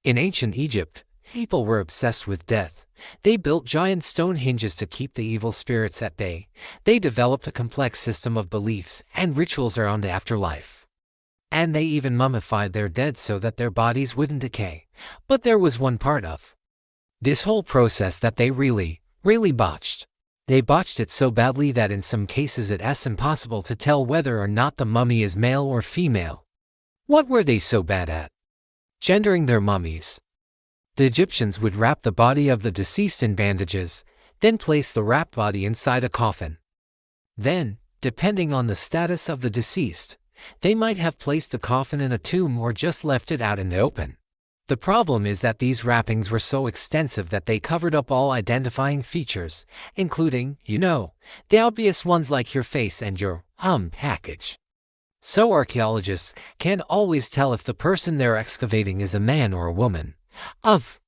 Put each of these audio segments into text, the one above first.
In ancient Egypt, people were obsessed with death. They built giant stone hinges to keep the evil spirits at bay. They developed a complex system of beliefs and rituals around the afterlife. And they even mummified their dead so that their bodies wouldn't decay. But there was one part of this whole process that they really botched. They botched it so badly that in some cases it's impossible to tell whether or not the mummy is male or female. What were they so bad at? Gendering their mummies. The Egyptians would wrap the body of the deceased in bandages, then place the wrapped body inside a coffin. Then, depending on the status of the deceased, they might have placed the coffin in a tomb or just left it out in the open. The problem is that these wrappings were so extensive that they covered up all identifying features, including, the obvious ones like your face and your package. So archaeologists can't always tell if the person they're excavating is a man or a woman. Of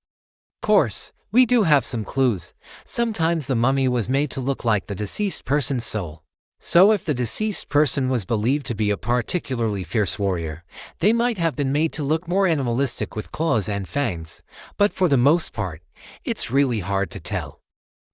course, we do have some clues. Sometimes the mummy was made to look like the deceased person's soul. So if the deceased person was believed to be a particularly fierce warrior, they might have been made to look more animalistic with claws and fangs, but for the most part, it's really hard to tell.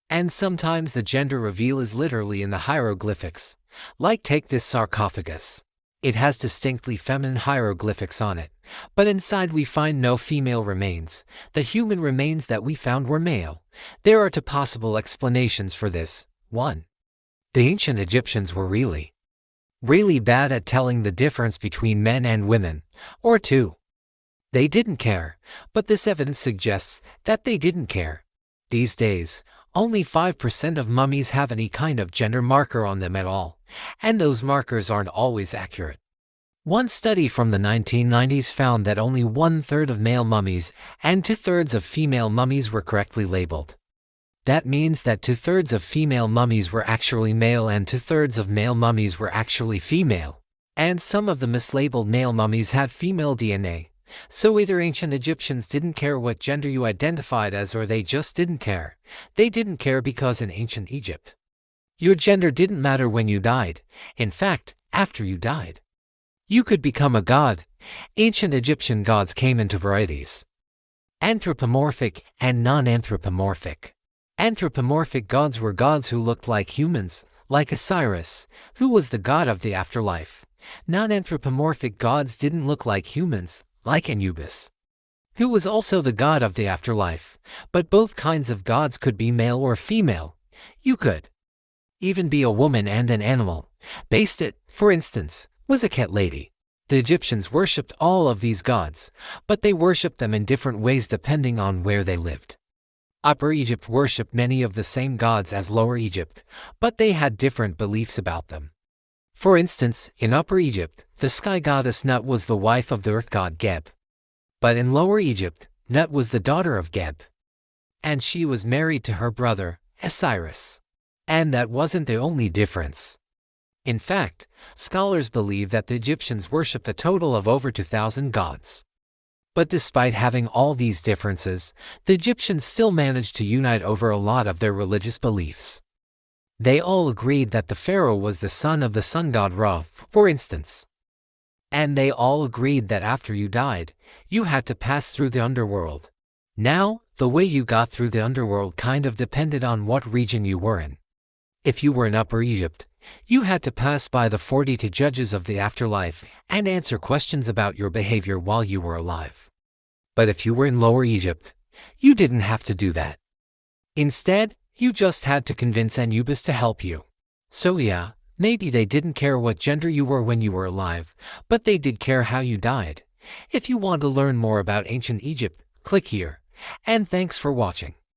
And sometimes the gender reveal is literally in the hieroglyphics. Like take this sarcophagus. It has distinctly feminine hieroglyphics on it, but inside we find no female remains. The human remains that we found were male. There are two possible explanations for this. 1. The ancient Egyptians were really bad at telling the difference between men and women. Or 2. They didn't care, but this evidence suggests that they didn't care. These days, only 5% of mummies have any kind of gender marker on them at all, and those markers aren't always accurate. One study from the 1990s found that only 1/3 of male mummies and 2/3 of female mummies were correctly labeled. That means that 2/3 of female mummies were actually male and 2/3 of male mummies were actually female. And some of the mislabeled male mummies had female DNA. So either ancient Egyptians didn't care what gender you identified as or they just didn't care. They didn't care because in ancient Egypt, your gender didn't matter when you died. In fact, after you died, you could become a god. Ancient Egyptian gods came into varieties: anthropomorphic and non-anthropomorphic. Anthropomorphic gods were gods who looked like humans, like Osiris, who was the god of the afterlife. Non-anthropomorphic gods didn't look like humans, like Anubis, who was also the god of the afterlife. But both kinds of gods could be male or female. You could even be a woman and an animal. Bastet, for instance, was a cat lady. The Egyptians worshipped all of these gods, but they worshipped them in different ways depending on where they lived. Upper Egypt worshipped many of the same gods as Lower Egypt, but they had different beliefs about them. For instance, in Upper Egypt, the sky goddess Nut was the wife of the earth god Geb. But in Lower Egypt, Nut was the daughter of Geb, and she was married to her brother, Osiris. And that wasn't the only difference. In fact, scholars believe that the Egyptians worshipped a total of over 2,000 gods. But despite having all these differences, the Egyptians still managed to unite over a lot of their religious beliefs. They all agreed that the pharaoh was the son of the sun god Ra, for instance. And they all agreed that after you died, you had to pass through the underworld. Now, the way you got through the underworld kind of depended on what region you were in. If you were in Upper Egypt, you had to pass by the 42 judges of the afterlife and answer questions about your behavior while you were alive. But if you were in Lower Egypt, you didn't have to do that. Instead, you just had to convince Anubis to help you. So yeah, maybe they didn't care what gender you were when you were alive, but they did care how you died. If you want to learn more about ancient Egypt, click here. And thanks for watching.